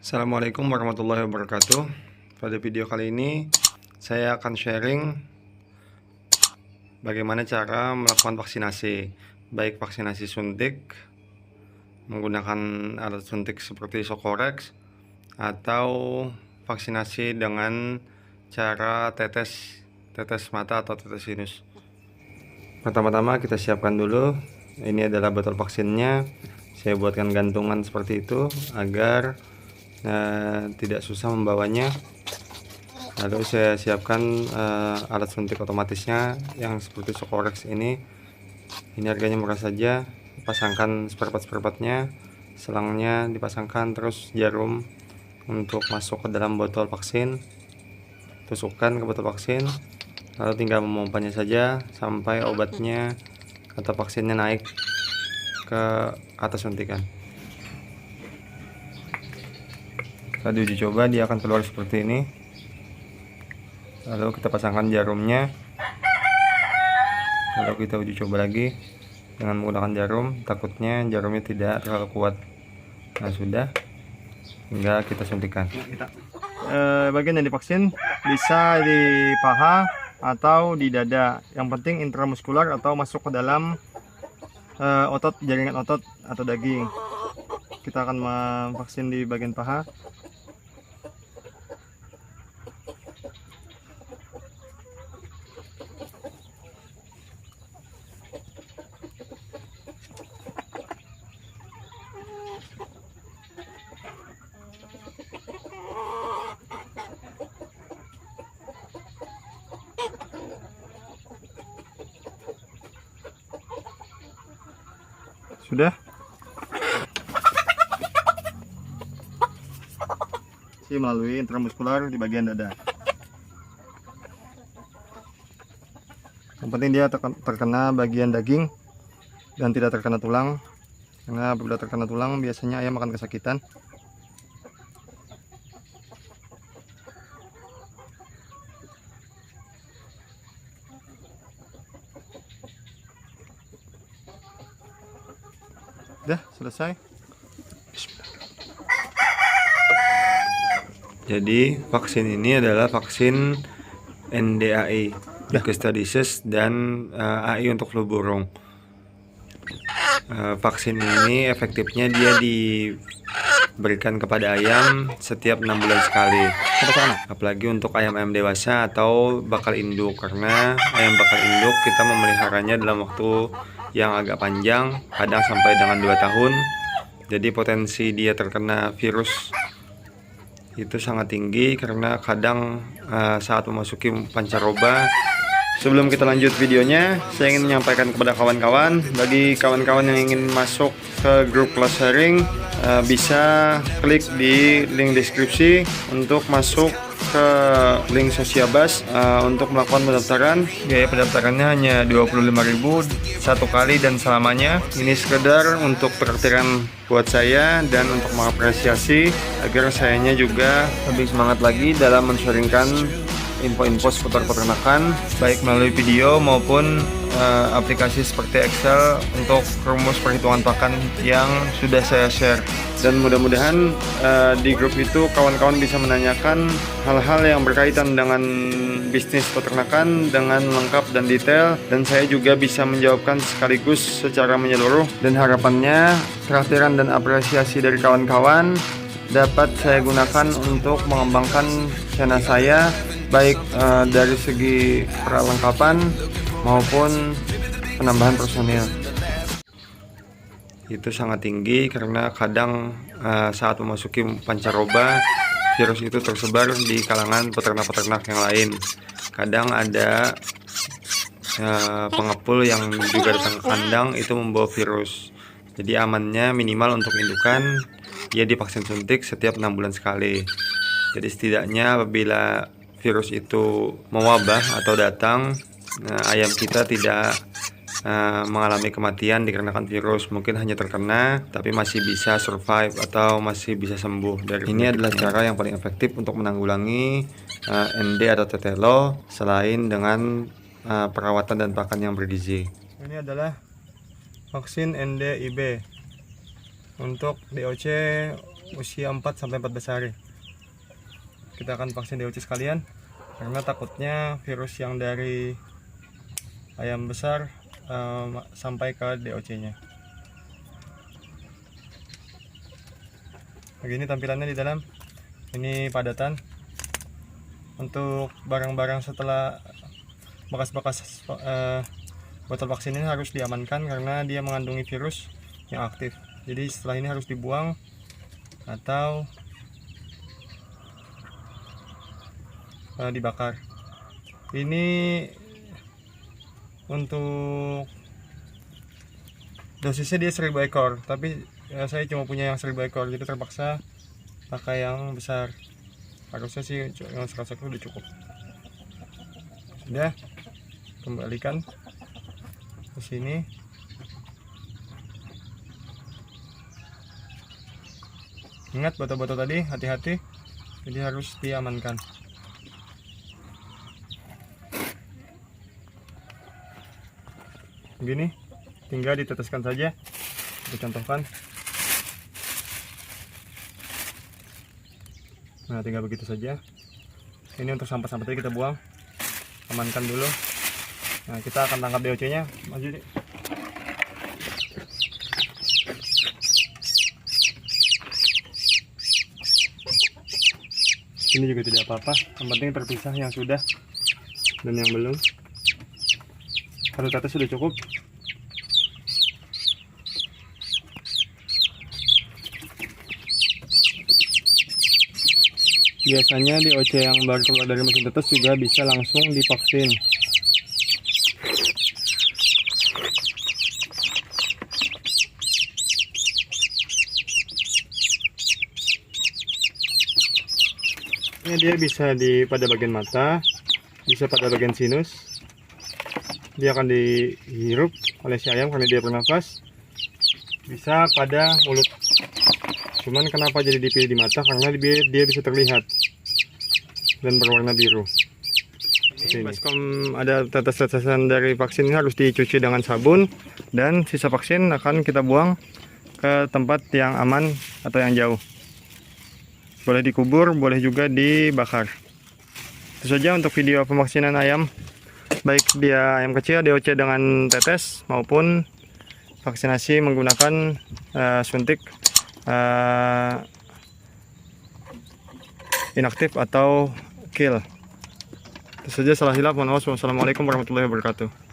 Assalamualaikum warahmatullahi wabarakatuh. Pada video kali ini saya akan sharing bagaimana cara melakukan vaksinasi, baik vaksinasi suntik menggunakan alat suntik seperti Socorex atau vaksinasi dengan cara tetes mata atau tetes sinus. Pertama-tama kita siapkan dulu. Ini adalah botol vaksinnya. Saya buatkan gantungan seperti itu agar tidak susah membawanya. Lalu saya siapkan alat suntik otomatisnya yang seperti Socorex ini. Ini harganya murah saja. Pasangkan seperempat-seperempatnya, selangnya dipasangkan, terus jarum untuk masuk ke dalam botol vaksin, tusukkan ke botol vaksin, lalu tinggal memompanya saja sampai obatnya atau vaksinnya naik ke atas suntikan. Setelah diuji coba, dia akan keluar seperti ini. Lalu kita pasangkan jarumnya. Lalu kita uji coba lagi dengan menggunakan jarum. Takutnya jarumnya tidak terlalu kuat. Nah, sudah, hingga kita suntikan. Bagian yang divaksin bisa di paha atau di dada. Yang penting intramuskular atau masuk ke dalam otot, jaringan otot atau daging. Kita akan memvaksin di bagian paha. Sudah. Melalui intramuskular di bagian dada. Yang penting dia terkena bagian daging dan tidak terkena tulang, karena apabila terkena tulang biasanya ayam akan kesakitan. Sudah selesai. Jadi vaksin ini adalah vaksin NDAI, Diphtheria disease, dan AI untuk flu burung. Vaksin ini efektifnya dia diberikan kepada ayam setiap 6 bulan sekali. Apalagi untuk ayam-ayam dewasa atau bakal induk, karena ayam bakal induk kita memeliharanya dalam waktu yang agak panjang, kadang sampai dengan 2 tahun. Jadi potensi dia terkena virus itu sangat tinggi, karena kadang saat memasuki pancaroba. Sebelum kita lanjut videonya, saya ingin menyampaikan kepada kawan-kawan, bagi kawan-kawan yang ingin masuk ke grup kelas sharing, bisa klik di link deskripsi untuk masuk ke link Sosiabas untuk melakukan pendaftaran. Biaya pendaftarannya hanya 25.000 satu kali dan selamanya. Ini sekedar untuk perakhiran buat saya dan untuk mengapresiasi agar sayanya juga lebih semangat lagi dalam men-sharingkan info-info seputar peternakan, baik melalui video maupun aplikasi seperti Excel untuk rumus perhitungan pakan yang sudah saya share. Dan mudah-mudahan di grup itu kawan-kawan bisa menanyakan hal-hal yang berkaitan dengan bisnis peternakan dengan lengkap dan detail, dan saya juga bisa menjawabkan sekaligus secara menyeluruh. Dan harapannya perakhiran dan apresiasi dari kawan-kawan dapat saya gunakan untuk mengembangkan channel saya, baik dari segi perlengkapan maupun penambahan personil. Itu sangat tinggi karena kadang saat memasuki pancaroba virus itu tersebar di kalangan peternak-peternak yang lain. Kadang ada pengepul yang juga datang ke kandang itu membawa virus. Jadi amannya minimal untuk indukan dia divaksin suntik setiap 6 bulan sekali. Jadi setidaknya apabila virus itu mewabah atau datang, ayam kita tidak mengalami kematian dikarenakan virus. Mungkin hanya terkena tapi masih bisa survive atau masih bisa sembuh dari ini. Adalah cara yang paling efektif untuk menanggulangi ND atau tetelo selain dengan perawatan dan pakan yang bergizi. Ini adalah vaksin NDIB untuk DOC usia 4-14 hari. Kita akan vaksin DOC sekalian karena takutnya virus yang dari ayam besar sampai ke DOC-nya. Begini tampilannya di dalam. Ini padatan. Untuk barang-barang setelah bekas-bekas botol vaksin ini harus diamankan karena dia mengandungi virus yang aktif. Jadi setelah ini harus dibuang atau dibakar. Ini untuk dosisnya dia 1000 ekor, tapi saya cuma punya yang 1000 ekor, jadi terpaksa pakai yang besar. Harusnya sih yang 100 ekor udah cukup. Sudah, kembalikan ke sini. Ingat botol-botol tadi, hati-hati, jadi harus diamankan. Begini, tinggal diteteskan saja. Kita contohkan. Nah, tinggal begitu saja. Ini untuk sampah-sampah tadi kita buang. Amankan dulu. Nah, kita akan tangkap DOC-nya. Maju deh. Ini juga tidak apa-apa. Yang penting terpisah yang sudah dan yang belum. Satu tetes sudah cukup. Biasanya DOC yang baru keluar dari mesin tetes juga bisa langsung divaksin. Ini dia bisa pada bagian mata, bisa pada bagian sinus. Dia akan dihirup oleh si ayam karena dia bernafas. Bisa pada mulut. Cuman kenapa jadi dipilih di mata? Karena dia bisa terlihat dan berwarna biru. Ini baskom ada tetes-tetesan dari vaksin ini harus dicuci dengan sabun, dan sisa vaksin akan kita buang ke tempat yang aman atau yang jauh. Boleh dikubur, boleh juga dibakar. Itu saja untuk video pemaksinan ayam, baik dia ayam kecil DOC dengan tetes maupun vaksinasi menggunakan suntik inaktif atau kill. Itu saja, salah hilaf, mohon maaf. Wassalamualaikum warahmatullahi wabarakatuh.